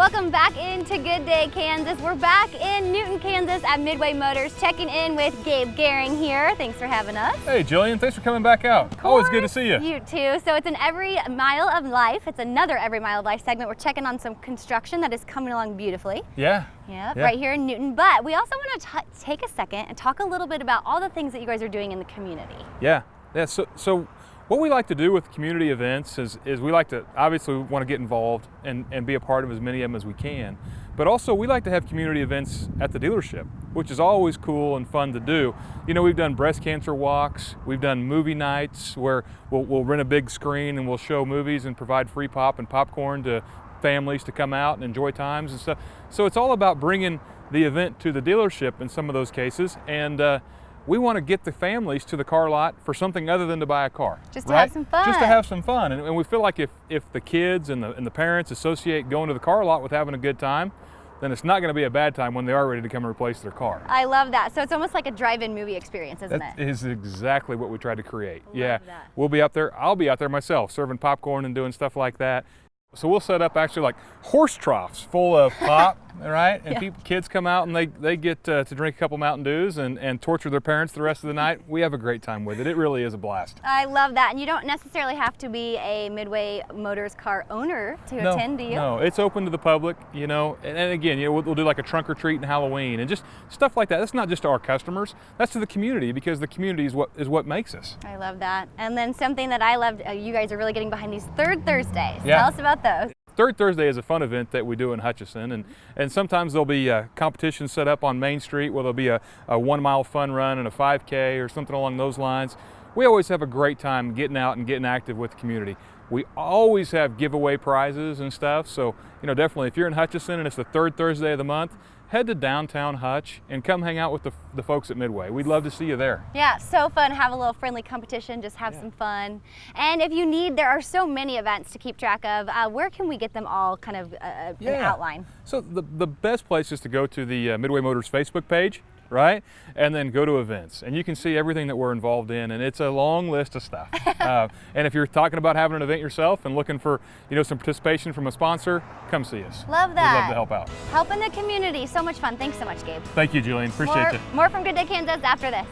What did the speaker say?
Welcome back into Good Day, Kansas. We're back in Newton, Kansas at Midway Motors, checking in with Gabe Goering here. Thanks for having us. Hey, Jillian, thanks for coming back out. Always good to see you. You too. So it's an Every Mile of Life. It's another Every Mile of Life segment. We're checking on some construction that is coming along beautifully. Yeah. Yep, right here in Newton. But we also want to take a second and talk a little bit about all the things that you guys are doing in the community. Yeah. So what we like to do with community events is we like to, obviously we want to get involved and be a part of as many of them as we can, but also we like to have community events at the dealership, which is always cool and fun to do. You know, we've done breast cancer walks, we've done movie nights where we'll rent a big screen and we'll show movies and provide free pop and popcorn to families to come out and enjoy times and stuff. So it's all about bringing the event to the dealership in some of those cases, and we want to get the families to the car lot for something other than to buy a car. Just to have some fun. Just to have some fun. And we feel like if the kids and the parents associate going to the car lot with having a good time, then it's not going to be a bad time when they are ready to come and replace their car. I love that. So it's almost like a drive-in movie experience, isn't it? That is exactly what we tried to create. Love that. We'll be out there. I'll be out there myself serving popcorn and doing stuff like that. So we'll set up actually like horse troughs full of pop, right? And kids come out and they get to drink a couple Mountain Dews and torture their parents the rest of the night. We have a great time with it. It really is a blast. I love that. And you don't necessarily have to be a Midway Motors car owner to attend, do you? No, it's open to the public, you know. And again, you know, we'll do like a trunk or treat in Halloween and just stuff like that. That's not just to our customers. That's to the community, because the community is what makes us. I love that. And then something that I loved, you guys are really getting behind these Third Thursdays. Yeah. Tell us about those. Third Thursday is a fun event that we do in Hutchinson, and sometimes there'll be competitions set up on Main Street where there'll be a 1 mile fun run and a 5K or something along those lines. We always have a great time getting out and getting active with the community. We always have giveaway prizes and stuff, so you know, definitely if you're in Hutchinson and it's the third Thursday of the month, head to downtown Hutch and come hang out with the folks at Midway. We'd love to see you there. Yeah, so fun. Have a little friendly competition, just have some fun. And if you need, there are so many events to keep track of. Where can we get them all kind of an outline? So the best place is to go to the Midway Motors Facebook page, right? And then go to events, and you can see everything that we're involved in, and it's a long list of stuff. And if you're talking about having an event yourself and looking for, you know, some participation from a sponsor, come see us. Love that. We'd love to help out. Helping the community. So much fun. Thanks so much, Gabe. Thank you, Julian. Appreciate you. More from Good Day, Kansas after this.